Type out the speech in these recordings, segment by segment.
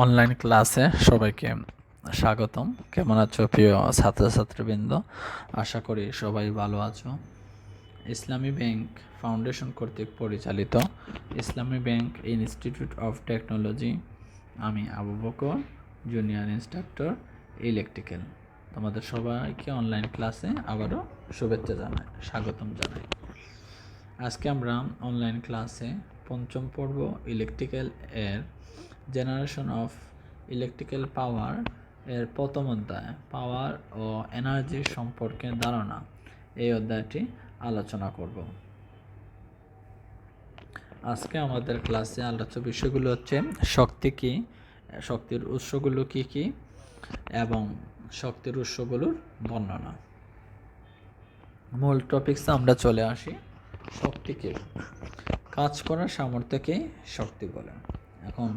Online ক্লাসে সবাইকে স্বাগতম। কেমন আছো প্রিয় ছাত্রছাত্রীবৃন্দ? আশা করি সবাই ভালো আছো। ইসলামী ব্যাংক ফাউন্ডেশন কর্তৃক পরিচালিত ইসলামী ব্যাংক ইনস্টিটিউট অফ টেকনোলজি, আমি Abu Bakar, junior instructor electrical, তোমাদের সবাইকে অনলাইন ক্লাসে আবারও শুভেচ্ছা জানাই, স্বাগতম জানাই। আজকে আমরা অনলাইন ক্লাসে পঞ্চম পর্ব ইলেকট্রিক্যাল এর জেনারেশন অফ ইলেকট্রিক্যাল পাওয়ার এর প্রথম অধ্যায় পাওয়ার ও এনার্জি সম্পর্কে ধারণা, এই অধ্যায়টি আলোচনা করব। আজকে আমাদের ক্লাসে আলোচ্য বিষয়গুলো হচ্ছে শক্তি কি, শক্তির উৎসগুলো কি কি এবং শক্তির উৎসগুলোর বর্ণনা। মূল টপিকসে আমরা চলে আসি। শক্তিকে কাজ করার সামর্থ্যকে শক্তি বলে। এখন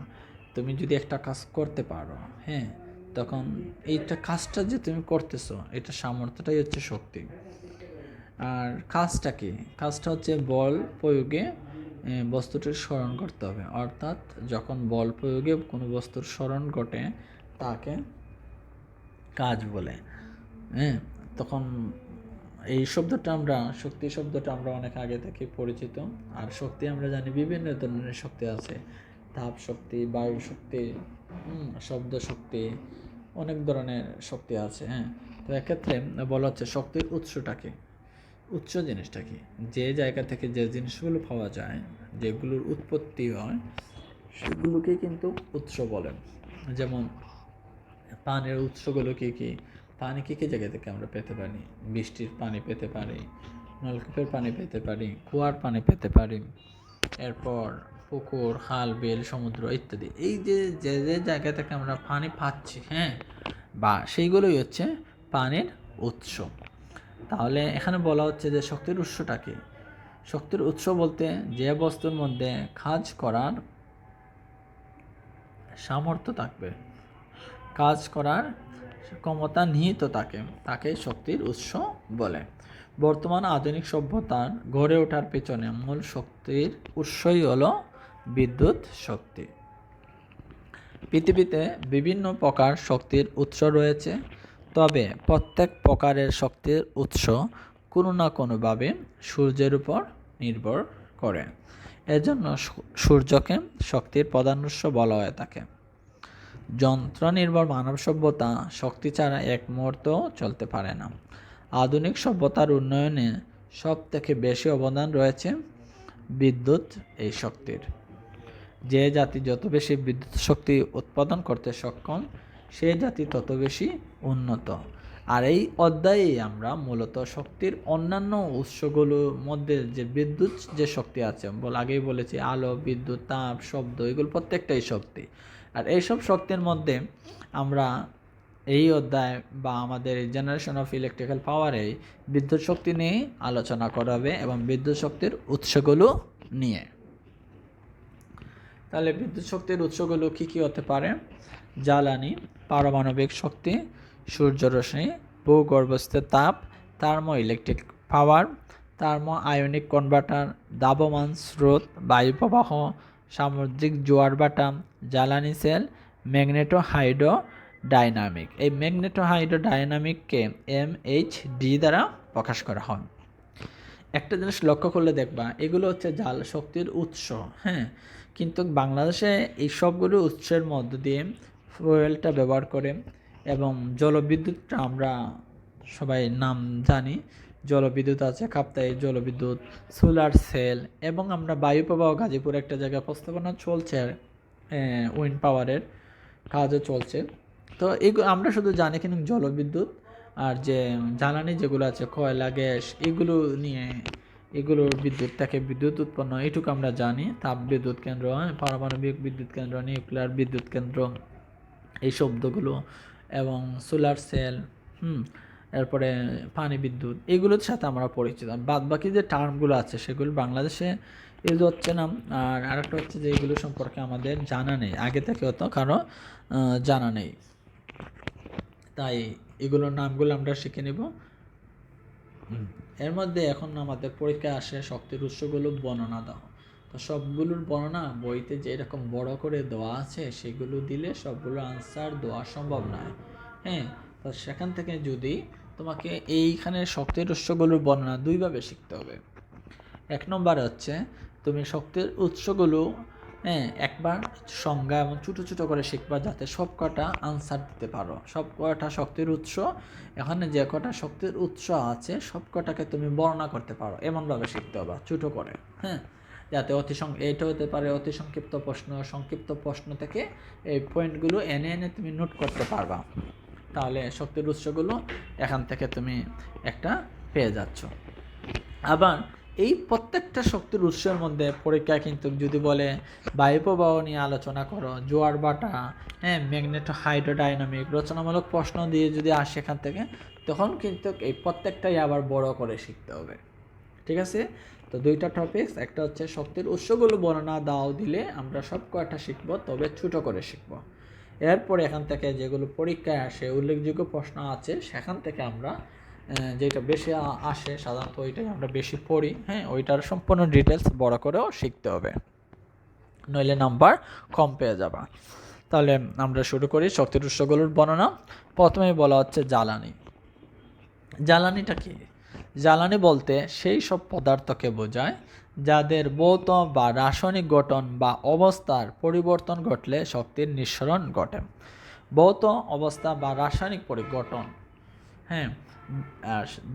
তুমি যদি একটা কাজ করতে পারো, হ্যাঁ, তখন এইটা কাজটা যে তুমি করতেছো, এটা সামর্থ্যটাই হচ্ছে শক্তি। আর কাজটা কি? কাজটা হচ্ছে বল প্রয়োগে বস্তুটির স্মরণ করতে হবে, অর্থাৎ যখন বল প্রয়োগে কোনো বস্তুর স্মরণ ঘটে তাকে কাজ বলে। হ্যাঁ, তখন এই শব্দটা আমরা, শক্তি শব্দটা আমরা অনেক আগে থেকে পরিচিত। আর শক্তি আমরা জানি বিভিন্ন ধরনের শক্তি আছে, তাপ শক্তি, বায়ু শক্তি, শব্দ শক্তি, অনেক ধরনের শক্তি আছে। হ্যাঁ, তো এক্ষেত্রে বলা হচ্ছে শক্তির উৎসটাকে, উৎস জিনিসটা কি? যে জায়গা থেকে যে জিনিসগুলো পাওয়া যায়, যেগুলোর উৎপত্তি হয়, সেগুলোকে কিন্তু উৎস বলেন। যেমন পানির উৎসগুলো কী কী? পানি কী কী জায়গা থেকে আমরা পেতে পারি? বৃষ্টির পানি পেতে পারি, নলকূপের পানি পেতে পারি, কুয়ার পানি পেতে পারি, এরপর পুকুর, খাল, বিল, সমুদ্র ইত্যাদি। এই যে যে যে জায়গা থেকে আমরা পানি পাচ্ছি, হ্যাঁ, বা সেইগুলোই হচ্ছে পানির উৎস। তাহলে এখানে বলা হচ্ছে যে শক্তির উৎসটা কি? শক্তির উৎস বলতে যে বস্তুর মধ্যে কাজ করার সামর্থ্য থাকবে, কাজ করার ক্ষমতা নিহিত তাকে শক্তির উৎস বলে। বর্তমান আধুনিক সভ্যতার গড়ে ওঠার পেছনে মূল শক্তির উৎসই হলো বিদ্যুৎ শক্তি। পৃথিবীতে বিভিন্ন প্রকার শক্তির উৎস রয়েছে, তবে প্রত্যেক প্রকারের শক্তির উৎস কোনো না কোনোভাবে সূর্যের উপর নির্ভর করে। এজন্য সূর্যকে শক্তির প্রধান উৎস বলা হয়ে থাকে। যন্ত্র নির্ভর মানব সভ্যতা শক্তি ছাড়া এক মুহূর্তও চলতে পারে না। আধুনিক সভ্যতার উন্নয়নে সব থেকে বেশি অবদান রয়েছে বিদ্যুৎ এই শক্তির। যে জাতি যত বেশি বিদ্যুৎ শক্তি উৎপাদন করতে সক্ষম, সে জাতি তত বেশি উন্নত। আর এই অধ্যায়ে আমরা মূলত শক্তির অন্যান্য উৎসগুলোর মধ্যে যে বিদ্যুৎ যে শক্তি আছে, আগেই বলেছি আলো, বিদ্যুৎ, তাপ, শব্দ, এগুলো প্রত্যেকটাই শক্তি। আর এইসব শক্তির মধ্যে আমরা এই অধ্যায় বা আমাদের জেনারেশন অফ ইলেকট্রিক্যাল পাওয়ারে বিদ্যুৎ শক্তি নিয়ে আলোচনা করা হবে এবং বিদ্যুৎ শক্তির উৎসগুলো নিয়ে। তাহলে বিদ্যুৎ শক্তির উৎসগুলো কী কী হতে পারে? জ্বালানি, পারমাণবিক শক্তি, সূর্যরশ্মি, ভূগর্ভস্থ তাপ, thermo electric power, thermo ionic converter, দাবমান স্রোত, বায়ু প্রবাহ, সামুদ্রিক জোয়ার ভাটা, জ্বালানি সেল, ম্যাগনেটো হাইড্রো ডাইনামিক। এই ম্যাগনেটো হাইড্রো ডাইনামিককে MHD দ্বারা প্রকাশ করা হয়। একটা জিনিস লক্ষ্য করলে দেখবা, এগুলো হচ্ছে জাল শক্তির উৎস, হ্যাঁ, কিন্তু বাংলাদেশে এই সবগুলো উৎসের মধ্য দিয়ে ফুয়েলটা ব্যবহার করে এবং জলবিদ্যুৎটা আমরা সবাই নাম জানি। জলবিদ্যুৎ আছে, কাপ্তাই জলবিদ্যুৎ, সোলার সেল, এবং আমরা বায়ু প্রবাহ গাজীপুর একটা জায়গায় প্রস্তাবনা চলছে, উইন্ড পাওয়ারের কাজও চলছে। তো এগুলো আমরা শুধু জানি কিন্তু জলবিদ্যুৎ আর যে জ্বালানি যেগুলো আছে, কয়লা, গ্যাস, এগুলো নিয়ে, এগুলোর বিদ্যুৎ থেকে বিদ্যুৎ উৎপন্ন, এইটুকু আমরা জানি। তাপ বিদ্যুৎ কেন্দ্র, পারমাণবিক বিদ্যুৎ কেন্দ্র, নিউক্লিয়ার বিদ্যুৎ কেন্দ্র, এই শব্দগুলো, এবং সোলার সেল, এরপরে পানি বিদ্যুৎ, এগুলোর সাথে আমরা পরিচিত। বাদ বাকি যে টার্মগুলো আছে সেগুলো বাংলাদেশে ইউজ হচ্ছে না। আর আরেকটা হচ্ছে যে এগুলো সম্পর্কে আমাদের জানা নেই, আগে থেকে হতো কারো জানা নেই, তাই এগুলোর নামগুলো আমরা শিখে নেব। এর মধ্যে এখন আমাদের পরীক্ষায় আসে শক্তির উৎসগুলো বর্ণনা দাও। তো সবগুলোর বর্ণনা বইতে যেরকম বড় করে দেওয়া আছে সেগুলো দিলে সবগুলো আনসার দেওয়া সম্ভব নয়। হ্যাঁ, তো সেখান থেকে যদি তোমাকে এইখানে শক্তির উৎসগুলোর বর্ণনা দুইভাবে শিখতে হবে। এক নম্বর হচ্ছে তুমি শক্তির উৎসগুলো একবার সংজ্ঞা এবং ছোটো ছোটো করে শিখবা, যাতে সব কটা আনসার দিতে পারো। সব কটা শক্তির উৎস, এখানে যে কটা শক্তির উৎস আছে সব কটাকে তুমি বর্ণনা করতে পারো, এমনভাবে শিখতে হবে ছোটো করে। যাতে এইটা হতে পারে অতি সংক্ষিপ্ত প্রশ্ন, সংক্ষিপ্ত প্রশ্ন থেকে এই পয়েন্টগুলো এনে এনে তুমি নোট করতে পারবা। তাহলে শক্তির উৎসগুলো এখান থেকে তুমি একটা পেয়ে যাচ্ছ। আবার এই প্রত্যেকটা শক্তির উৎসের মধ্যে পরীক্ষায় কিন্তু যদি বলে বায়ু প্রবাহ নিয়ে আলোচনা করো, জোয়ার বাটা, ম্যাগনেটো হাইড্রোডাইনামিক, রচনামূলক প্রশ্ন দিয়ে যদি আসে এখান থেকে, তখন কিন্তু এই প্রত্যেকটাই আবার বড় করে শিখতে হবে। ঠিক আছে? তো দুইটা টপিকস, একটা হচ্ছে শক্তির উৎসগুলো বর্ণনা দাও দিলে আমরা সব কয়টা শিখবো, তবে ছোটো করে শিখবো। এরপরে এখান থেকে যেগুলো পরীক্ষায় আসে উল্লেখযোগ্য প্রশ্ন আছে, সেখান থেকে আমরা যেটা বেশি আসে সাধারণত ওইটাই আমরা বেশি পড়ি। ওইটার সম্পূর্ণ ডিটেলস বড় করেও শিখতে হবে, নইলে নাম্বার কম পেয়ে যাবা। তাহলে আমরা শুরু করি শক্তির উৎসগুলোর বর্ণনা। প্রথমেই বলা হচ্ছে জ্বালানি। জ্বালানিটা কি? জ্বালানি বলতে সেই সব পদার্থকে বোঝায় যাদের ভৌত বা রাসায়নিক গঠন বা অবস্থার পরিবর্তন ঘটলে শক্তির নিঃসরণ ঘটে। ভৌত অবস্থা বা রাসায়নিক পরিবর্তন,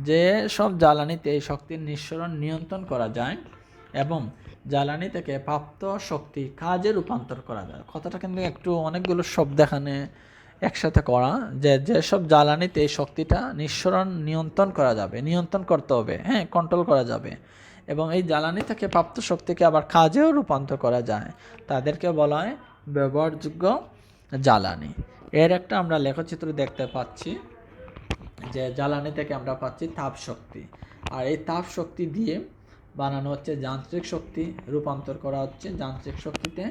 যে সব জ্বালানিতে এই শক্তির নিঃসরণ নিয়ন্ত্রণ করা যায় এবং জ্বালানি থেকে প্রাপ্ত শক্তি কাজে রূপান্তর করা যায়। কথাটা কিন্তু একটু অনেকগুলো শব্দ এখানে একসাথে করা, যেসব জ্বালানিতে এই শক্তিটা নিঃসরণ নিয়ন্ত্রণ করা যাবে, নিয়ন্ত্রণ করতে হবে, কন্ট্রোল করা যাবে, এবং এই জ্বালানি থেকে প্রাপ্ত শক্তিকে আবার কাজেও রূপান্তর করা যায়, তাদেরকে বলা হয় ব্যবহারযোগ্য জ্বালানি। এর একটা আমরা লেখচিত্র দেখতে পাচ্ছি যে জ্বালানি থেকে আমরা পাচ্ছি তাপ শক্তি, আর এই তাপ শক্তি দিয়ে বানানো হচ্ছে যান্ত্রিক শক্তি, রূপান্তর করা হচ্ছে যান্ত্রিক শক্তিতে,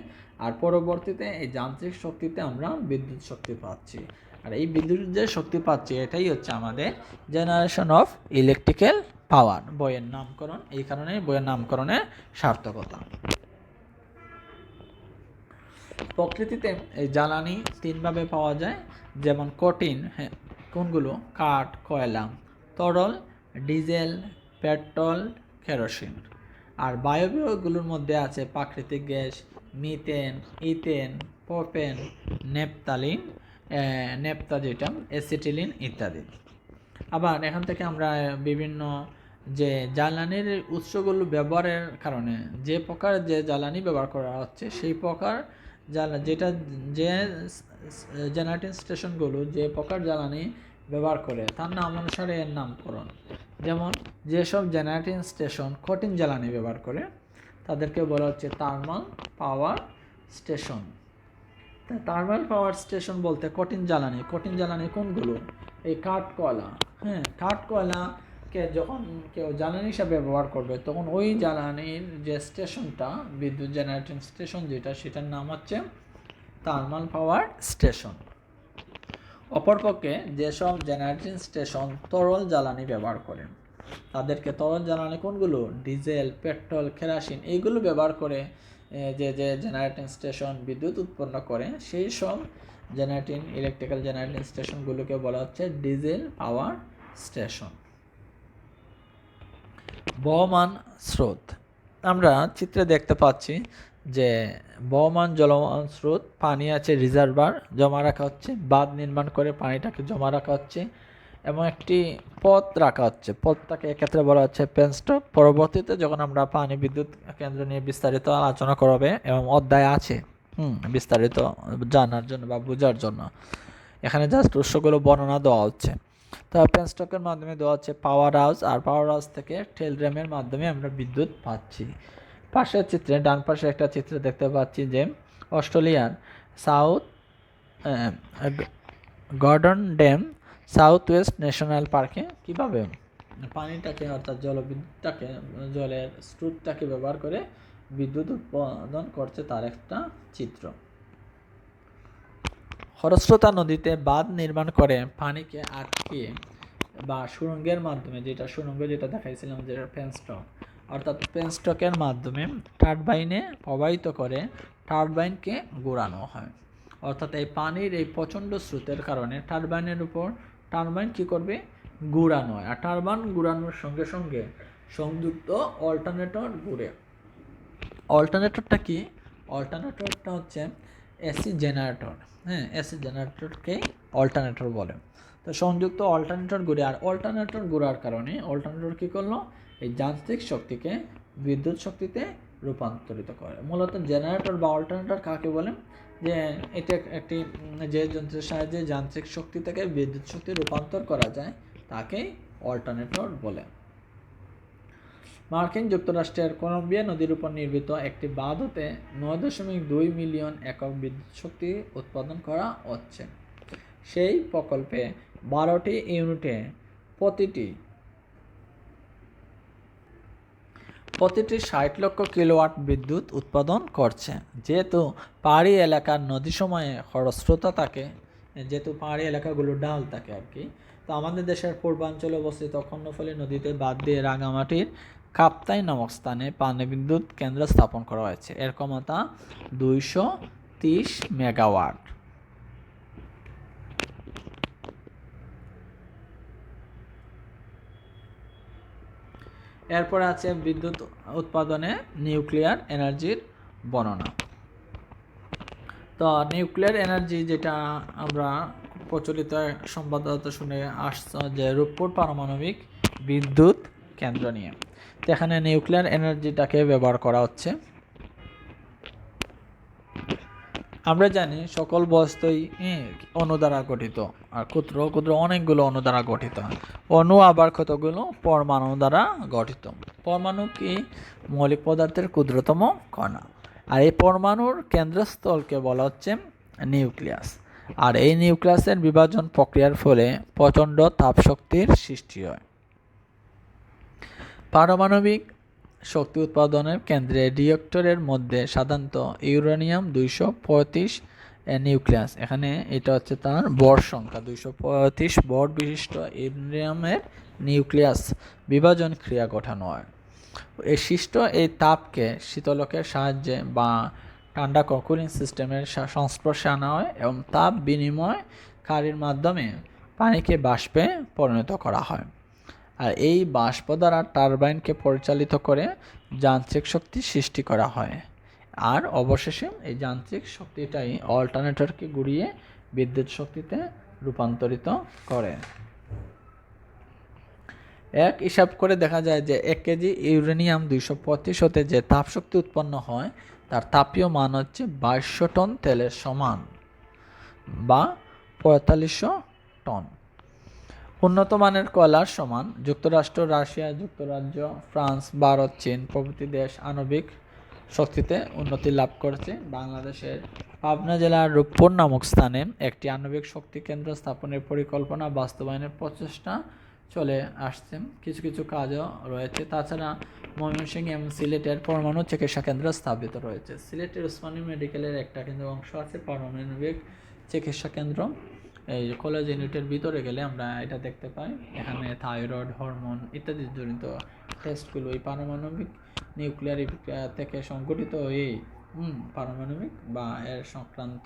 আর পরবর্তীতে এই যান্ত্রিক শক্তিতে আমরা বিদ্যুৎ শক্তি পাচ্ছি। আর এই বিদ্যুৎ যে শক্তি পাচ্ছি এটাই হচ্ছে আমাদের জেনারেশন অফ ইলেকট্রিক্যাল পাওয়ার। বইয়ের নামকরণ এই কারণে, বইয়ের নামকরণের সার্থকতা। প্রকৃতিতে এই জ্বালানি তিনভাবে পাওয়া যায়, যেমন কঠিন, কোনগুলো? কাঠ, কয়লা, তরল, ডিজেল, পেট্রোল, কেরোসিন। আর বায়বীয়গুলোর মধ্যে আছে প্রাকৃতিক gas, methane, ethane, propane, naphthalene, যেটা অ্যাসিটিলিন ইত্যাদি। আবার এখান থেকে আমরা বিভিন্ন যে জ্বালানির উৎসগুলো ব্যবহারের কারণে যে প্রকার যে জ্বালানি ব্যবহার করা হচ্ছে সেই প্রকার যেটা যে জেনারেটিং স্টেশনগুলো যে প্রকার জ্বালানি ব্যবহার করে তার নাম অনুসারে এর নামকরণ। যেমন যেসব জেনারেটিং স্টেশন কঠিন জ্বালানি ব্যবহার করে তাদেরকে বলা হচ্ছে thermal power station. Thermal power station বলতে কঠিন জ্বালানি কোনগুলো? এই কাঠ, কয়লা। কাঠ, কয়লাকে যখন কেউ জ্বালানি হিসাবে ব্যবহার করবে তখন ওই জ্বালানির যে স্টেশনটা, বিদ্যুৎ জেনারেটিং স্টেশন যেটা, সেটার নাম হচ্ছে থার্মাল পাওয়ার স্টেশন। অপরপক্ষে যেসব জেনারেটিং স্টেশন তরল জ্বালানি ব্যবহার করে তাদেরকে তরল জ্বালানি কোনগুলো? ডিজেল, পেট্রোল, কেরোসিন, এইগুলো ব্যবহার করে যে জেনারেটিং স্টেশন বিদ্যুৎ উৎপন্ন করে সেই সব ইলেকট্রিক্যাল জেনারেটিং স্টেশনগুলোকে বলা হচ্ছে ডিজেল পাওয়ার স্টেশন। বহমান স্রোত, আমরা চিত্রে দেখতে পাচ্ছি যে বহমান জলমান স্রোত, পানি আছে রিজার্ভার, জমা রাখা হচ্ছে, বাঁধ নির্মাণ করে পানিটাকে জমা রাখা হচ্ছে এবং একটি পথ রাখা হচ্ছে, পথটাকে এক্ষেত্রে বলা হচ্ছে পেনস্টক। পরবর্তীতে যখন আমরা পানি বিদ্যুৎ কেন্দ্র নিয়ে বিস্তারিত আলোচনা করবে এবং অধ্যায় আছে বিস্তারিত জানার জন্য বা বোঝার জন্য, এখানে জাস্ট উৎসগুলো বর্ণনা দেওয়া হচ্ছে। তো পেনস্টকের মাধ্যমে দেওয়া হচ্ছে পাওয়ার হাউস, আর পাওয়ার হাউস থেকে টেলড্রামের মাধ্যমে আমরা বিদ্যুৎ পাচ্ছি। পাশের চিত্রে, ডান পাশে একটা চিত্র দেখতে পাচ্ছি যে অস্ট্রেলিয়ার South Gordon Dam South West National পার্কে কীভাবে পানিটাকে অর্থাৎ জলবিদ্যুৎটাকে, জলের স্রোতটাকে ব্যবহার করে বিদ্যুৎ উৎপাদন করছে তার একটা চিত্র। খরস্রোতা নদীতে বাঁধ নির্মাণ করে পানিকে আটকে বা সুড়ঙ্গের মাধ্যমে, যেটা সুড়ঙ্গ যেটা দেখাইছিলাম যেটা পেনস্টক, অর্থাৎ পেনস্টকের মাধ্যমে টারবাইনে প্রবাহিত করে টারবাইনকে ঘোরানো হয়। অর্থাৎ এই পানির এই প্রচণ্ড স্রোতের কারণে টারবাইনের উপর টারবাইন কী করবে, ঘোরানো হয়। আর টারবাইন ঘোরানোর সঙ্গে সঙ্গে সংযুক্ত অল্টারনেটর ঘুরে। অল্টারনেটরটা কি? অল্টারনেটরটা হচ্ছে এসি জেনারেটর। হ্যাঁ, এসি জেনারেটরকে অল্টারনেটর বলে। তো সংযুক্ত অল্টারনেটর ঘুরে, আর অল্টারনেটর ঘোরার কারণে অল্টারনেটর কী করলো, এই যান্ত্রিক শক্তিকে বিদ্যুৎ শক্তিতে রূপান্তরিত করে। মূলত জেনারেটর বা অল্টারনেটর কাকে বলে, যে এটা একটি যে যন্ত্রের সাহায্যে যান্ত্রিক শক্তি থেকে বিদ্যুৎ শক্তি রূপান্তর করা যায় তাকেই অল্টারনেটর বলে। মার্কিন যুক্তরাষ্ট্রের কলম্বিয়া নদীর উপর নির্মিত একটি বাঁধ হতে 9.2 মিলিয়ন একক বিদ্যুৎ শক্তি উৎপাদন করা হচ্ছে। সেই প্রকল্পে 12টি ইউনিটে প্রতিটি 60 লক্ষ কিলোওয়াট বিদ্যুৎ উৎপাদন করছে। যেহেতু পাহাড়ি এলাকার নদী সময়ে খরস্রোতা থাকে, যেহেতু পাহাড়ি এলাকাগুলো ডাল থাকে আর কি, তো আমাদের দেশের পূর্বাঞ্চলে অবস্থিত কর্ণফুলী নদীতে বাঁধ দিয়ে রাঙামাটির কাপ্তাই নামক স্থানে পানি বিদ্যুৎ কেন্দ্র স্থাপন করা হয়েছে। এর ক্ষমতা 230 মেগাওয়াট। এরপরে আছে বিদ্যুৎ উৎপাদনে নিউক্লিয়ার এনার্জির বর্ণনা। তো নিউক্লিয়ার এনার্জি যেটা আমরা প্রচলিত সংবাদদাতা শুনে আসছে, যে রূপপুর পারমাণবিক বিদ্যুৎ কেন্দ্র নিয়ে। তো এখানে নিউক্লিয়ার এনার্জিটাকে ব্যবহার করা হচ্ছে। আমরা জানি সকল বস্তুই অণু দ্বারা গঠিত, আর ক্ষুদ্র ক্ষুদ্র অনেকগুলো অণু দ্বারা গঠিত। অণু আবার কতগুলো পরমাণু দ্বারা গঠিত। পরমাণু কি? মৌলিক পদার্থের ক্ষুদ্রতম কণা। আর এই পরমাণুর কেন্দ্রস্থলকে বলা হচ্ছে নিউক্লিয়াস। আর এই নিউক্লিয়াসের বিভাজন প্রক্রিয়ার ফলে প্রচণ্ড তাপশক্তির সৃষ্টি হয়। পারমাণবিক শক্তি উৎপাদনের কেন্দ্রে রিয়েক্টরের মধ্যে সাধারণত ইউরেনিয়াম 235 নিউক্লিয়াস, এখানে এটা হচ্ছে তার বর সংখ্যা 235 বর বিশিষ্ট ইউরেনিয়ামের নিউক্লিয়াস বিভাজন ক্রিয়া ঘটানো হয়। এই সৃষ্ট এই তাপকে শীতলকের সাহায্যে বা ঠান্ডা কুলিং সিস্টেমের সংস্পর্শে আনা হয় এবং তাপ বিনিময়কারীর মাধ্যমে পানিকে বাষ্পে পরিণত করা হয়। আর এই বাষ্প দ্বারা টারবাইনকে পরিচালিত করে যান্ত্রিক শক্তি সৃষ্টি করা হয়। আর অবশেষে এই যান্ত্রিক শক্তিটাই অল্টারনেটরকে ঘুরিয়ে বিদ্যুৎ শক্তিতে রূপান্তরিত করে। এক হিসাব করে দেখা যায় যে 1 কেজি ইউরেনিয়াম 235 হতে যে তাপশক্তি উৎপন্ন হয় তার তাপীয় মান হচ্ছে 2200 টন তেলের সমান বা 4500 টন। উন্নত মানের কয়লার সমান। যুক্তরাষ্ট্র, রাশিয়া, যুক্তরাজ্য, ফ্রান্স, ভারত, চীন প্রভৃতি দেশ আণবিক শক্তিতে উন্নতি লাভ করেছে। বাংলাদেশের পাবনা জেলার রূপপুর নামক স্থানে একটি আণবিক শক্তি কেন্দ্র স্থাপনের পরিকল্পনা বাস্তবায়নের প্রচেষ্টা চলে আসছে। কিছু কিছু কাজও রয়েছে। তাছাড়া ময়মনসিংহ এবং সিলেটের পরমাণু চিকিৎসা কেন্দ্র স্থাপিত রয়েছে। সিলেটের ওসমানী মেডিকেলের একটা কিন্তু অংশ আছে পারমাণবিক চিকিৎসা কেন্দ্র। এই কলেজ ইউনিটের ভিতরে গেলে আমরা এটা দেখতে পাই। এখানে থাইরয়েড, হরমোন ইত্যাদি জনিত টেস্টগুলো এই পারমাণবিক নিউক্লিয়ার থেকে সংগঠিত এই পারমাণবিক বা এর সংক্রান্ত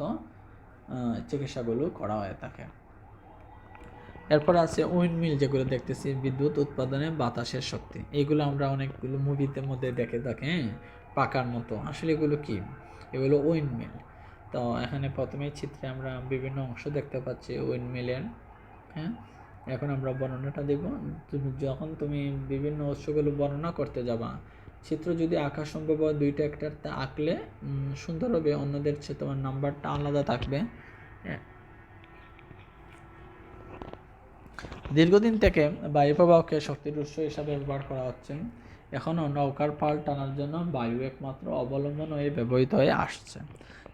চিকিৎসাগুলো করা হয়ে থাকে। এরপর আছে উইন্ডমিল, যেগুলো দেখতেছি বিদ্যুৎ উৎপাদনে বাতাসের শক্তি। এইগুলো আমরা অনেকগুলো মুভিতে মধ্যে দেখে থাকি, পাকার মতো। আসলে এগুলো কি? এগুলো উইন্ডমিল। তো এখানে প্রথমেই চিত্রে আমরা বিভিন্ন অংশ দেখতে পাচ্ছি উইন্ডমিলের। হ্যাঁ, এখন আমরা বর্ণনাটা দেব। যখন তুমি বিভিন্ন উৎসগুলো বর্ণনা করতে যাবা, চিত্র যদি আঁকা সম্ভব হয় 2টা একটাতে আঁকলে সুন্দর হবে, অন্যদের চেয়ে তোমার নাম্বারটা আলাদা থাকবে। দীর্ঘদিন থেকে বায়ু প্রবাহকে শক্তির উৎস হিসাবে ব্যবহার করা হচ্ছে। এখনও নৌকার পাল টানার জন্য বায়ু একমাত্র অবলম্বন হয়ে ব্যবহৃত হয়ে আসছে।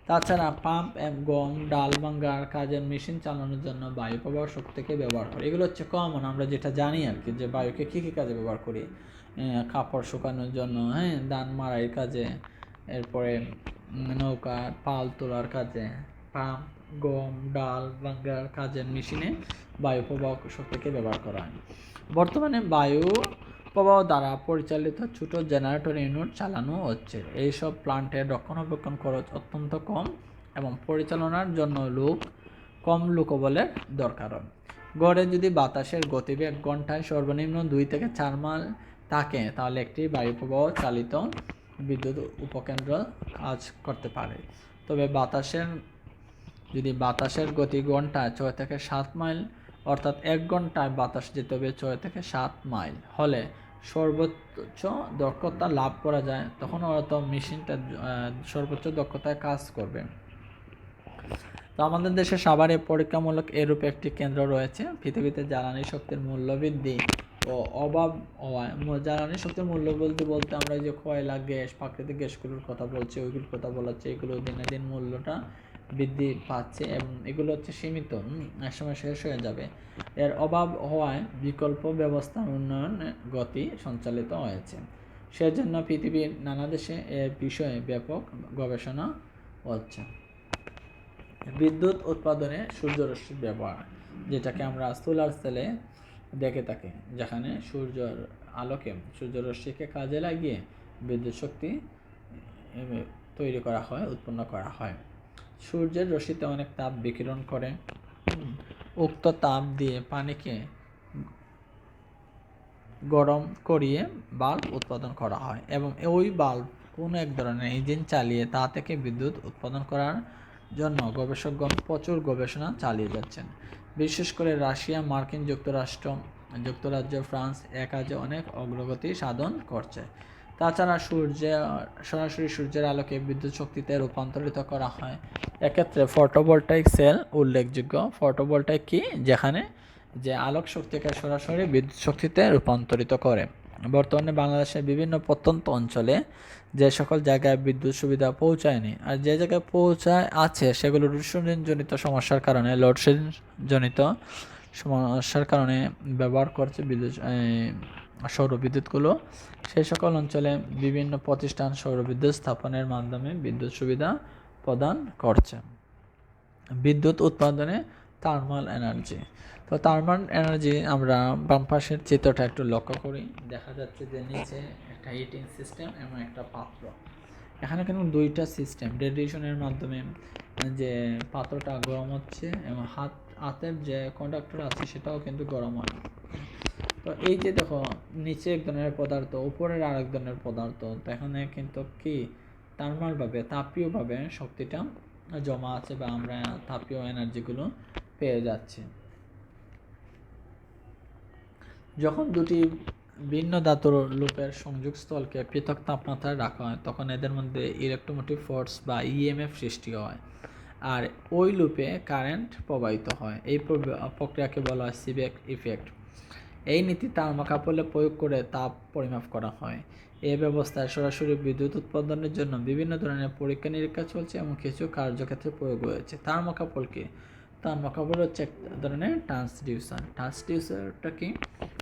তাছাড়া পাম্প, গম, ডাল ভাঙ্গার কাজের মেশিন চালানোর জন্য বায়ু প্রবাহ শক্তিকে ব্যবহার করে। এগুলো হচ্ছে কমন, আমরা যেটা জানি আর কি, যে বায়ুকে কী কী কাজে ব্যবহার করি। কাপড় শুকানোর জন্য, ধান মাড়াইয়ের কাজে, এরপরে নৌকার পাল তোলার কাজে, পাম্প, গম, ডাল ভাঙ্গার কাজের মেশিনে বায়ু প্রবাহ শক্তিকে ব্যবহার করা হয়। বর্তমানে বায়ু প্রবাহ দ্বারা পরিচালিত ছোট জেনারেটর ইউনিট চালানো হচ্ছে। এইসব প্লান্টের রক্ষণাবেক্ষণ খরচ অত্যন্ত কম এবং পরিচালনার জন্য কম লোকবলের দরকার হয়। গড়ে যদি বাতাসের গতিবেগ ঘন্টায় সর্বনিম্ন 2 থেকে 4 মাইল থাকে তাহলে একটি বায়ুপ্রবাহ চালিত বিদ্যুৎ উপকেন্দ্র কাজ করতে পারে। তবে বাতাসের গতি ঘন্টায় 6 থেকে 7 মাইল অর্থাৎ 1 ঘন্টায় বাতাস যেতে হবে 6 থেকে 7 মাইল হলে সর্বোচ্চ দক্ষতা লাভ করা যায়, তখন হয়তো মেশিনটা সর্বোচ্চ দক্ষতায় কাজ করবে। তো আমাদের দেশে সাভারে পরীক্ষামূলক এরূপ একটি কেন্দ্র রয়েছে। পৃথিবীতে জ্বালানি শক্তির মূল্য বৃদ্ধি ও অভাব হওয়ায়, জ্বালানি শক্তির মূল্য বলতে আমরা যে কয়লা, গ্যাস, প্রাকৃতিক গ্যাসগুলোর কথা বলছি, ওইগুলোর কথা বলা হচ্ছে, এগুলো দিনে দিন মূল্যটা বৃদ্ধি পাচ্ছে এবং এগুলো হচ্ছে সীমিত, একসময় শেষ হয়ে যাবে। এর অভাব হওয়ায় বিকল্প ব্যবস্থার উন্নয়ন গতি সঞ্চালিত হয়েছে। সেজন্য পৃথিবীর নানা দেশে এর বিষয়ে ব্যাপক গবেষণা হচ্ছে। বিদ্যুৎ উৎপাদনে সূর্যরশ্মির ব্যবহার, যেটাকে আমরা সোলার সেলে দেখে থাকি, যেখানে সূর্যের আলোকে, সূর্যরশ্মিকে কাজে লাগিয়ে বিদ্যুৎ শক্তি তৈরি করা হয়, উৎপন্ন করা হয়। সূর্যের রশ্মিতে অনেক তাপ বিকিরণ করে। উক্ত তাপ দিয়ে পানিকে গরম করিয়ে বাল্ব উৎপাদন করা হয় এবং ওই বাল্ব কোনো এক ধরনের ইঞ্জিন চালিয়ে তা থেকে বিদ্যুৎ উৎপাদন করার জন্য গবেষকগণ প্রচুর গবেষণা চালিয়ে যাচ্ছেন। বিশেষ করে রাশিয়া, মার্কিন যুক্তরাজ্য, ফ্রান্স কাজে অনেক অগ্রগতি সাধন করছে। তাছাড়া সরাসরি সূর্যের আলোকে বিদ্যুৎ শক্তিতে রূপান্তরিত করা হয়। এক্ষেত্রে ফটোভোল্টাইক সেল উল্লেখযোগ্য। ফটোভোল্টাইক কি? যেখানে যে আলোক শক্তিকে সরাসরি বিদ্যুৎ শক্তিতে রূপান্তরিত করে। বর্তমানে বাংলাদেশের বিভিন্ন প্রত্যন্ত অঞ্চলে যে সকল জায়গায় বিদ্যুৎ সুবিধা পৌঁছায়নি আর যে জায়গায় পৌঁছায় আছে সেগুলো লোডশেডিংজনিত সমস্যার কারণে লোডশেডিংজনিত সমস্যার কারণে ব্যবহার করছে সৌরবিদ্যুৎগুলো। সেই সকল অঞ্চলে বিভিন্ন প্রতিষ্ঠান সৌরবিদ্যুৎ স্থাপনের মাধ্যমে বিদ্যুৎ সুবিধা প্রদান করছে। বিদ্যুৎ উৎপাদনে থার্মাল এনার্জি। তো থার্মাল এনার্জি আমরা বাম পাশের চিত্রটা একটু লক্ষ্য করি, দেখা যাচ্ছে যে নিচে একটা হিটিং সিস্টেম এবং একটা পাত্র। এখানে কিন্তু দুইটা সিস্টেম, রেডিয়েশনের মাধ্যমে যে পাত্রটা গরম হচ্ছে এবং হাতের যে কন্ডাক্টর আছে সেটাও কিন্তু গরম হয়। তো এই যে দেখো নিচে এক ধরনের পদার্থ, উপরের আরেক ধরনের পদার্থ, তো এখানে কিন্তু কি থার্মালভাবে, তাপীয়ভাবে শক্তিটা জমা আছে বা আমরা তাপীয় এনার্জিগুলো পেয়ে যাচ্ছি। যখন দুটি ভিন্ন ধাতুর লুপের সংযোগস্থলকে পৃথক তাপমাত্রায় রাখা হয় তখন এদের মধ্যে ইলেকট্রোমোটিভ ফোর্স বা ইএমএফ সৃষ্টি হয় আর ওই লুপে কারেন্ট প্রবাহিত হয়। এই প্রক্রিয়াকে বলা হয় সিবেক ইফেক্ট। এই নীতি থার্মোকাপলে প্রয়োগ করে তাপ পরিমাপ করা হয়। এই ব্যবস্থায় সরাসরি বিদ্যুৎ উৎপাদনের জন্য বিভিন্ন ধরনের পরীক্ষা নিরীক্ষা চলছে এবং কিছু কার্যক্ষেত্রে প্রয়োগ হয়েছে। থার্মোকাপল কি? থার্মোকাপল হচ্ছে এক ধরনের ট্রান্সডিউসার। ট্রান্সডিউসারটা কি?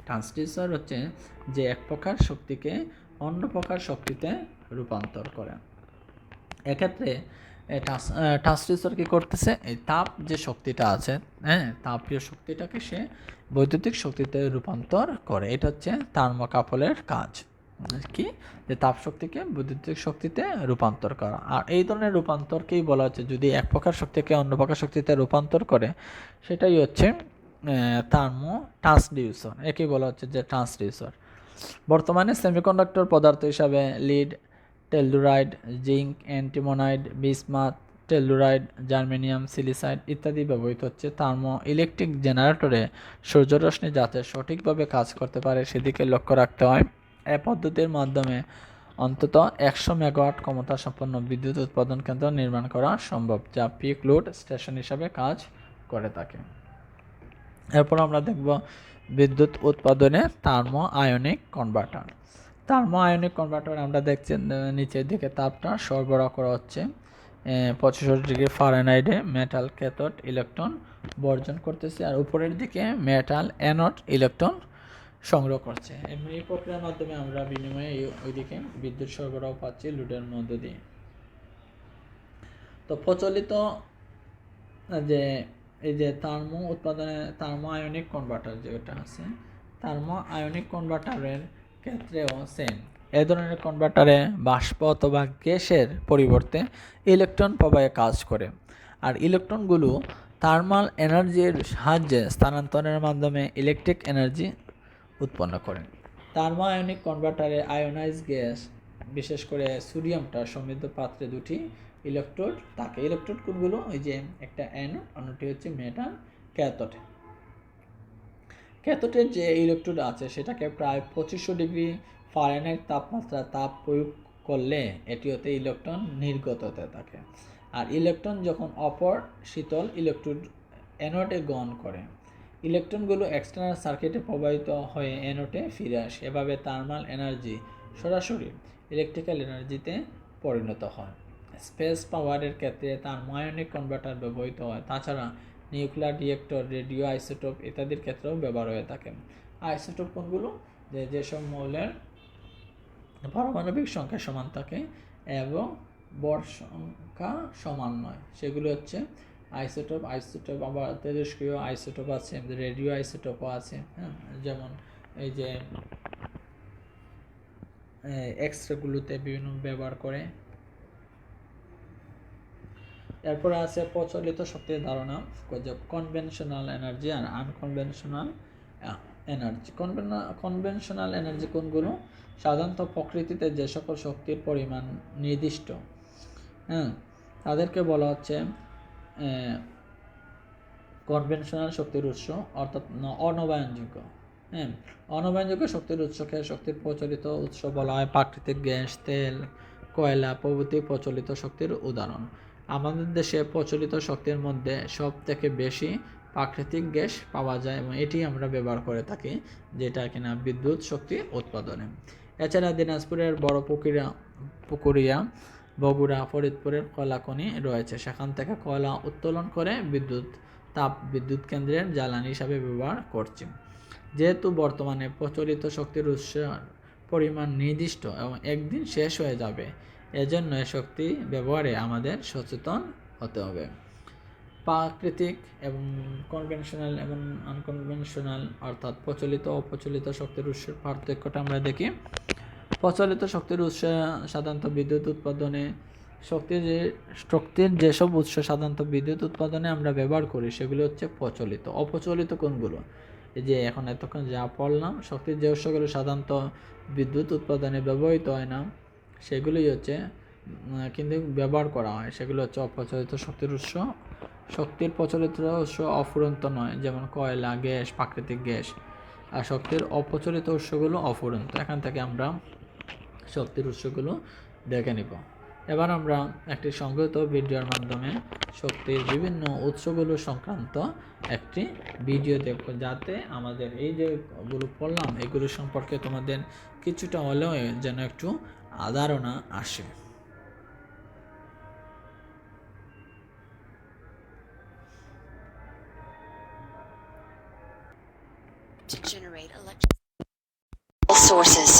ট্রান্সডিউসার হচ্ছে যে এক প্রকার শক্তিকে অন্য প্রকার শক্তিতে রূপান্তর করে। এক্ষেত্রে ট্রান্সডিউসার কি করতেছে? এই তাপ যে শক্তিটা আছে, তাপীয় শক্তিটাকে সে বৈদ্যুতিক শক্তিতে রূপান্তর করে। এটা হচ্ছে থার্মোকাপলের কাজ, কি? যে তাপ শক্তিকে বৈদ্যুতিক শক্তিতে রূপান্তর করা। আর এই ধরনের রূপান্তরকেই বলা হচ্ছে, যদি এক প্রকার শক্তিকে অন্য প্রকার শক্তিতে রূপান্তর করে সেটাই হচ্ছে ট্রান্সডিউসার। একেই বলা হচ্ছে যে ট্রান্সডিউসার। বর্তমানে সেমিকন্ডাক্টর পদার্থ হিসাবে লিড, টেলুরাইড, জিঙ্ক, অ্যান্টিমোনাইড, বিসমাথ, টেলুরাইড, জার্মেনিয়াম, সিলিসাইড ইত্যাদি ব্যবহৃত হচ্ছে। থার্মো ইলেকট্রিক জেনারেটরে সূর্যরশ্মি যাতে সঠিকভাবে কাজ করতে পারে সেদিকে লক্ষ্য রাখতে হয়। এই পদ্ধতির মাধ্যমে অন্তত 100 মেগাওয়াট ক্ষমতা সম্পন্ন বিদ্যুৎ উৎপাদন কেন্দ্র নির্মাণ করা সম্ভব, যা পিক লোড স্টেশন হিসাবে কাজ করে থাকে। এরপর আমরা দেখব বিদ্যুৎ উৎপাদনে thermo ionic converter. Thermo ionic converter আমরা দেখছি নিচের দিকে তাপটা সরবরাহ করা হচ্ছে 75 ডিগ্রি ফারেনহাইটে মেটাল ক্যাথোড ইলেকট্রন বর্জন করতেছে আর উপরের দিকে মেটাল অ্যানোড ইলেকট্রন সংগ্রহ করছে। এই প্রক্রিয়ার মাধ্যমে আমরা বিনিময়ে ওইদিকে বিদ্যুৎ সরবরাহ পাচ্ছি লোডের মধ্য দিয়ে। তো প্রচলিত যে এই যে থার্মো উৎপাদনে থার্মো আয়নিক কনভার্টার যেটা আছে, থার্মো আয়নিক কনভার্টারের ক্ষেত্রেও সেম। এ ধরনের কনভার্টারে বাষ্প অথবা গ্যাসের পরিবর্তে ইলেকট্রন প্রবাহে কাজ করে, আর ইলেকট্রনগুলো থার্মাল এনার্জির সাহায্যে স্থানান্তরের মাধ্যমে ইলেকট্রিক এনার্জি উৎপন্ন করে। থার্মো আয়নিক কনভার্টারে আয়োনাইজ গ্যাস, বিশেষ করে সোডিয়ামটা সমৃদ্ধ পাত্রে দুটি ইলেকট্রোড থাকে। ইলেকট্রোড কোনগুলো? ওই যে একটা অ্যানোড, অন্যটি হচ্ছে মেটাল ক্যাথোড। ক্যাথোডের যে ইলেকট্রোড আছে সেটাকে প্রায় 2500 ডিগ্রি ফারেনহাইট তাপমাত্রা তাপ প্রয়োগ করলে এটি হতে ইলেকট্রন নির্গত হতে থাকে, আর ইলেকট্রন যখন অপর শীতল ইলেকট্রোড অ্যানোডে গ্রহণ করে, ইলেকট্রনগুলো এক্সটার্নাল সার্কিটে প্রবাহিত হয়ে অ্যানোডে ফিরে আসে। এভাবে থার্মাল এনার্জি সরাসরি ইলেকট্রিক্যাল এনার্জিতে পরিণত হয়। স্পেস পাওয়ারের ক্ষেত্রে থার্মোআয়নিক কনভার্টার ব্যবহৃত হয়। তাছাড়া নিউক্লিয়ার রিয়েক্টর, রেডিও আইসোটোপ ইত্যাদির ক্ষেত্রেও ব্যবহার হয়ে থাকে। আইসোটোপ কোনগুলো? যেসব মৌলের পারমাণবিক সংখ্যা সমান থাকে এবং ভর সংখ্যা সমান নয়, সেগুলো হচ্ছে আইসোটোপ। আইসোটোপ আবার তেজস্ক্রিয় আইসোটোপ আছে, রেডিও আইসোটোপও আছে, হ্যাঁ, যেমন এই যে এক্সরেগুলোতে বিভিন্ন ব্যবহার করে। এরপরে আছে প্রচলিত শক্তির ধারণা, কনভেনশনাল এনার্জি আর আনকনভেনশনাল এনার্জি। কনভেনশনাল এনার্জি কোনগুলো? সাধারণত প্রকৃতিতে যে সকল শক্তির পরিমাণ নির্দিষ্ট, হ্যাঁ, তাদেরকে বলা হচ্ছে কনভেনশনাল শক্তির উৎস, অর্থাৎ অনবায়নযোগ্য। হ্যাঁ, অনবায়নযোগ্য শক্তির উৎসকে শক্তির প্রচলিত উৎস বলা হয়। প্রাকৃতিক গ্যাস, তেল, কয়লা প্রভৃতি প্রচলিত শক্তির উদাহরণ। আমাদের দেশে প্রচলিত শক্তির মধ্যে সব থেকে বেশি প্রাকৃতিক গ্যাস পাওয়া যায় এবং এটি আমরা ব্যবহার করে থাকি, যেটা কিনা বিদ্যুৎ শক্তি উৎপাদনে। এছাড়া দিনাজপুরের বড় পুকুরিয়া, বগুড়া, ফরিদপুরের কয়লা খনি রয়েছে, সেখান থেকে কয়লা উত্তোলন করে বিদ্যুৎ কেন্দ্রের জ্বালানি হিসাবে ব্যবহার করছি। যেহেতু বর্তমানে প্রচলিত শক্তির উৎসের পরিমাণ নির্দিষ্ট এবং একদিন শেষ হয়ে যাবে, এজন্য শক্তি ব্যবহারে আমাদের সচেতন হতে হবে। প্রাকৃতিক এবং কনভেনশনাল এবং আনকনভেনশনাল অর্থাৎ প্রচলিত ও অপ্রচলিত শক্তির উৎসের পার্থক্যটা আমরা দেখি। প্রচলিত শক্তির উৎস সাধারণত বিদ্যুৎ উৎপাদনে শক্তির যেসব উৎস সাধারণত বিদ্যুৎ উৎপাদনে আমরা ব্যবহার করি সেগুলো হচ্ছে প্রচলিত। অপ্রচলিত কোনগুলো? এই যে এখন এতক্ষণ যা পড়লাম, শক্তির যে উৎসগুলো সাধারণত বিদ্যুৎ উৎপাদনে ব্যবহৃত হয় না সেগুলোই হচ্ছে কিন্তু ব্যবহার করা হয়, সেগুলো হচ্ছে অপ্রচলিত শক্তির উৎস। শক্তির প্রচলিত উৎস অফুরন্ত নয়, যেমন কয়লা, গ্যাস, প্রাকৃতিক গ্যাস, আর শক্তির অপ্রচলিত উৎসগুলো অফুরন্ত। এখান থেকে আমরা শক্তির উৎসগুলো দেখে নিব। এবার আমরা একটি সংগঠিত ভিডিওর মাধ্যমে শক্তির বিভিন্ন উৎসগুলো সংক্রান্ত একটি ভিডিও দেখব, যাতে আমাদের এই যেগুলো পড়লাম এগুলো সম্পর্কে তোমাদের কিছুটা হলেও যেন একটু ধারণা আসে। To generate electricity sources.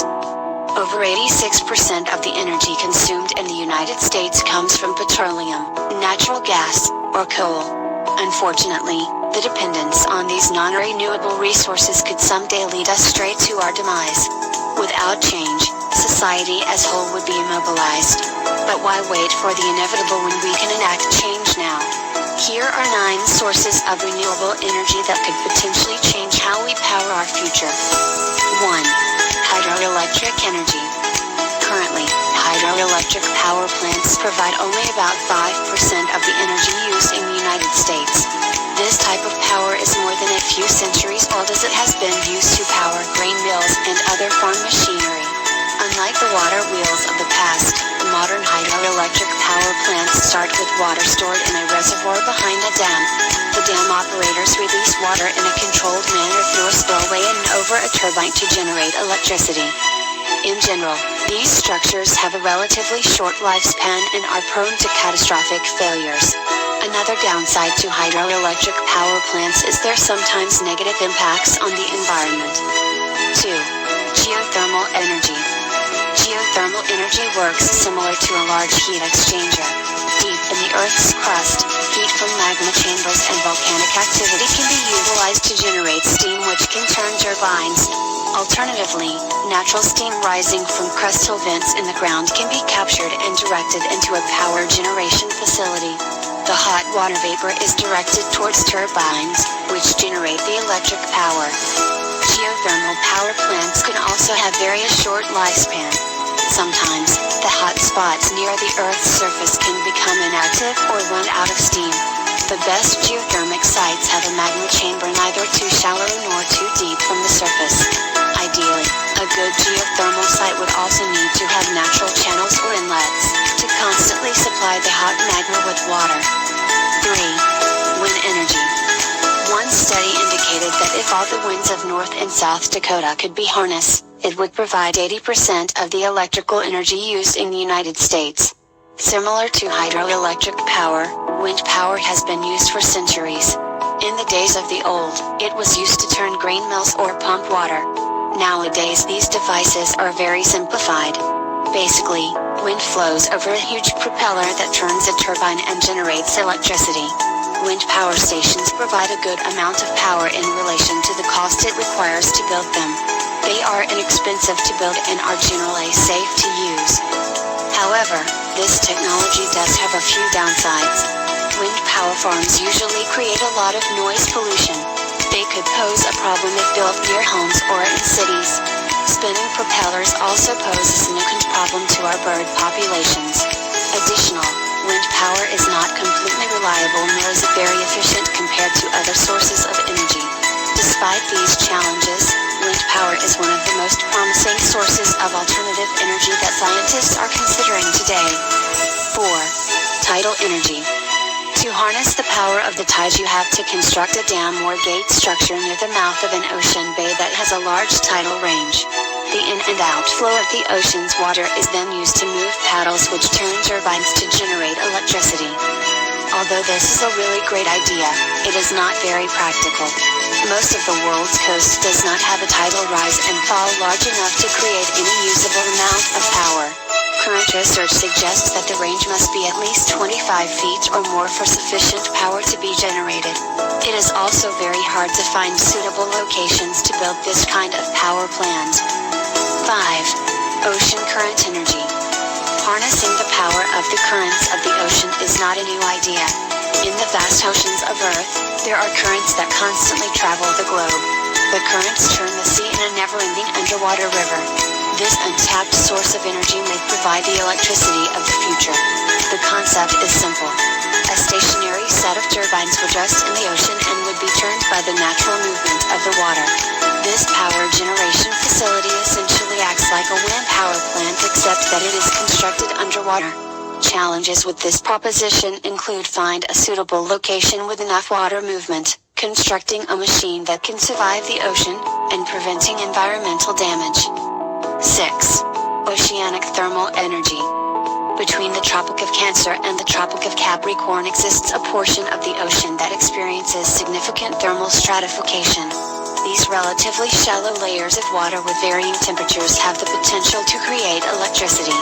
Over 86% of the energy consumed in the United States comes from petroleum, natural gas, or coal. Unfortunately, the dependence on these non-renewable resources could someday lead us straight to our demise. Without change, society as whole would be immobilized. But why wait for the inevitable when we can enact change now? Here are 9 sources of renewable energy that could potentially change how we power our future. 1. Hydroelectric energy. Currently, hydroelectric power plants provide only about 5% of the energy used in the United States. This type of power is more than a few centuries old, as it has been used to power grain mills and other farm machinery. Unlike the water wheels of the past, modern hydroelectric power plants start with water stored in a reservoir behind a dam. The dam operators release water in a controlled manner through a spillway and over a turbine to generate electricity. In general, these structures have a relatively short lifespan and are prone to catastrophic failures. Another downside to hydroelectric power plants is their sometimes negative impacts on the environment. 2. Geothermal energy. Geothermal energy works similar to a large heat exchanger. Deep in the Earth's crust, heat from magma chambers and volcanic activity can be utilized to generate steam, which can turn turbines, Alternatively, natural steam rising from crustal vents in the ground can be captured and directed into a power generation facility. The hot water vapor is directed towards turbines, which generate the electric power. Geothermal power plants can also have very short lifespan. Sometimes, the hot spots near the Earth's surface can become inactive or run out of steam. The best geothermic sites have a magma chamber neither too shallow nor too deep from the surface. Ideally, a good geothermal site would also need to have natural channels or inlets to constantly supply the hot magma with water. 3. Wind energy. One study indicated that if all the winds of North and South Dakota could be harnessed, it would provide 80% of the electrical energy used in the United States. Similar to hydroelectric power, wind power has been used for centuries. In the days of the old, it was used to turn grain mills or pump water. Nowadays these devices are very simplified. Basically, wind flows over a huge propeller that turns a turbine and generates electricity. Wind power stations provide a good amount of power in relation to the cost it requires to build them. They are inexpensive to build and are generally safe to use. However, this technology does have a few downsides. Wind power farms usually create a lot of noise pollution. They could pose a problem if built near homes or in cities. Spinning propellers also pose a significant problem to our bird populations. Additional, wind power is not completely reliable nor is it very efficient compared to other sources of energy. Despite these challenges, wind power is one of the most promising sources of alternative energy that scientists are considering today. 4. Tidal energy. To harness the power of the tides you have to construct a dam or gate structure near the mouth of an ocean bay that has a large tidal range. The in and out flow of the ocean's water is then used to move paddles which turn turbines to generate electricity. Although this is a really great idea, it is not very practical. Most of the world's coast does not have a tidal rise and fall large enough to create any usable amount of power. Current research suggests that the range must be at least 25 feet or more for sufficient power to be generated. It is also very hard to find suitable locations to build this kind of power plant. 5. Ocean current energy. Harnessing the power of the currents of the ocean is not a new idea. In the vast oceans of Earth, there are currents that constantly travel the globe. The currents turn the sea in a never-ending underwater river. This untapped source of energy may provide the electricity of the future. The concept is simple. A stationary set of turbines would rest in the ocean and would be turned by the natural movement of the water. This power generation facility essentially acts like a wind power plant except that it is constructed underwater. Challenges with this proposition include find a suitable location with enough water movement, constructing a machine that can survive the ocean, and preventing environmental damage. 6. Oceanic thermal energy. Between the Tropic of Cancer and the Tropic of Capricorn exists a portion of the ocean that experiences significant thermal stratification. These relatively shallow layers of water with varying temperatures have the potential to create electricity.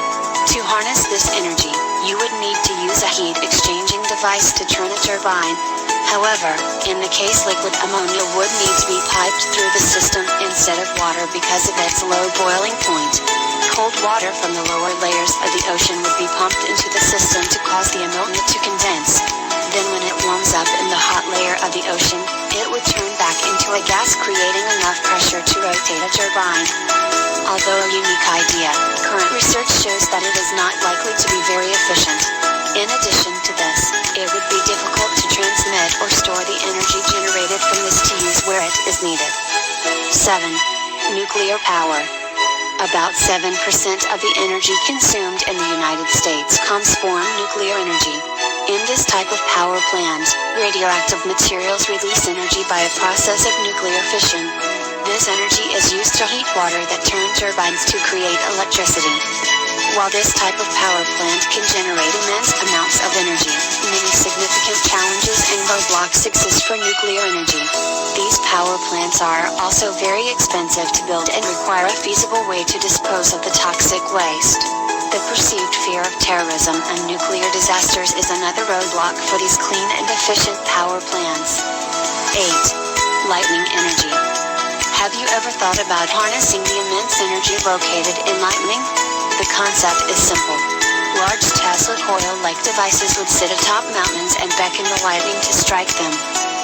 To harness this energy, you would need to use a heat exchanging device to turn a turbine. However, in the case liquid ammonia would need to be piped through the system instead of water because of its low boiling point. Cold water from the lower layers of the ocean would be pumped into the system to cause the ammonia to condense. Then when it warms up in the hot layer of the ocean, it would turn back into a gas creating enough pressure to rotate a turbine. Although a unique idea, current research shows that it is not likely to be very efficient. In addition to this, it would be difficult to transmit or store the energy generated from this to use where it is needed. 7. Nuclear power. About 7% of the energy consumed in the United States comes from nuclear energy. In this type of power plant, radioactive materials release energy by a process of nuclear fission. This energy is used to heat water that turn turbines to create electricity. While this type of power plant can generate immense amounts of energy, many significant challenges and roadblocks exist for nuclear energy. These power plants are also very expensive to build and require a feasible way to dispose of the toxic waste. The perceived fear of terrorism and nuclear disasters is another roadblock for these clean and efficient power plants. 8. Lightning energy. Have you ever thought about harnessing the immense energy located in lightning? The concept is simple. Large Tesla coil-like devices would sit atop mountains and beckon the lightning to strike them.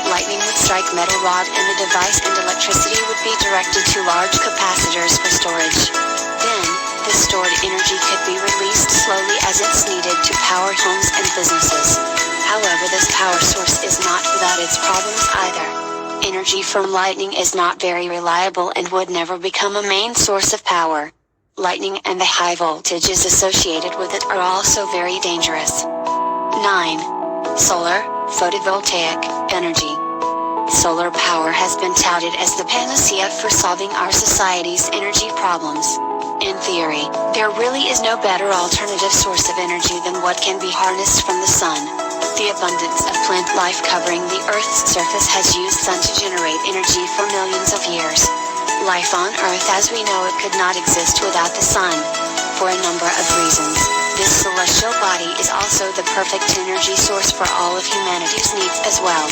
Lightning would strike metal rod and the device and electricity would be directed to large capacitors for storage. Then, the stored energy could be released slowly as it's needed to power homes and businesses. However, this power source is not without its problems either. Energy from lightning is not very reliable and would never become a main source of power. Lightning and the high voltages associated with it are also very dangerous. 9. Solar, photovoltaic, energy. Solar power has been touted as the panacea for solving our society's energy problems. In theory, there really is no better alternative source of energy than what can be harnessed from the sun. The abundance of plant life covering the Earth's surface has used sun to generate energy for millions of years. Life on Earth as we know it could not exist without the sun. For a number of reasons, this celestial body is also the perfect energy source for all of humanity's needs as well.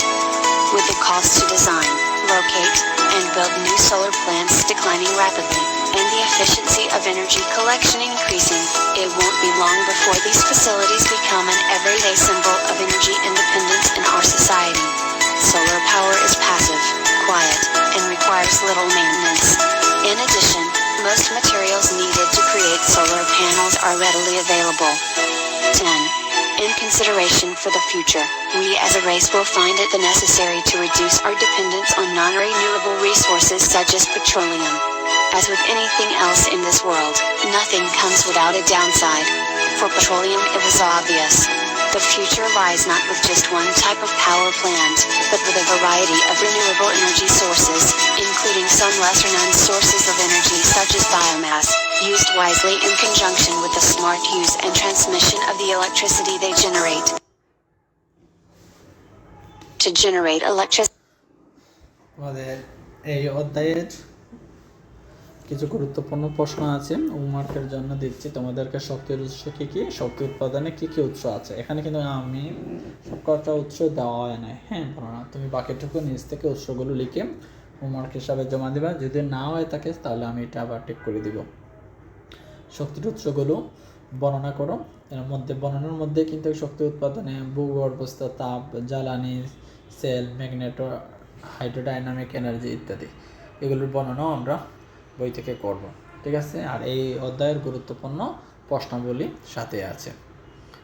With the cost to design, locate, and build new solar plants declining rapidly, and the efficiency of energy collection increasing, it won't be long before these facilities become an everyday symbol of energy independence in our society. Solar power is passive, quiet, and requires little maintenance. In addition, most materials needed to create solar panels are readily available. 10. In consideration for the future, we as a race will find it necessary to reduce our dependence on non-renewable resources such as petroleum. As with anything else in this world, nothing comes without a downside. For petroleum it was obvious. The future lies not with just one type of power plant, but with a variety of renewable energy sources, including some lesser-known sources of energy such as biomass, used wisely in conjunction with the smart use and transmission of the electricity they generate. To generate electricity. আমাদের এই অধ্যায়ের কিছু গুরুত্বপূর্ণ প্রশ্ন আছে হোমওয়ার্কের জন্য দিচ্ছি তোমাদেরকে। শক্তির উৎস কী কী, শক্তি উৎপাদনে কী কী উৎস আছে। এখানে কিন্তু আমি সবকটা উৎস দেওয়া হয় না, হ্যাঁ না, তুমি বাকিটুকু নিজ থেকে উৎসগুলো লিখে হোমওয়ার্ক হিসাবে জমা দেবে। যদি না হয়ে থাকে তাহলে আমি এটা আবার ঠিক করে দিব। শক্তির উৎসগুলো বর্ণনা করো। এর মধ্যে বর্ণনার মধ্যে কিন্তু শক্তি উৎপাদনে ভূগর্ভস্থ তাপ, জ্বালানি, সেল, ম্যাগনেটো, হাইড্রোডাইনামিক এনার্জি ইত্যাদি এগুলোর বর্ণনাও আমরা বই থেকে করব, ঠিক আছে। আর এই অধ্যায়ের গুরুত্বপূর্ণ প্রশ্নাবলী সাথে আছে,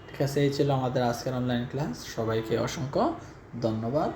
ঠিক আছে। এই ছিল আমাদের আজকের অনলাইন ক্লাস। সবাইকে অসংখ্য ধন্যবাদ।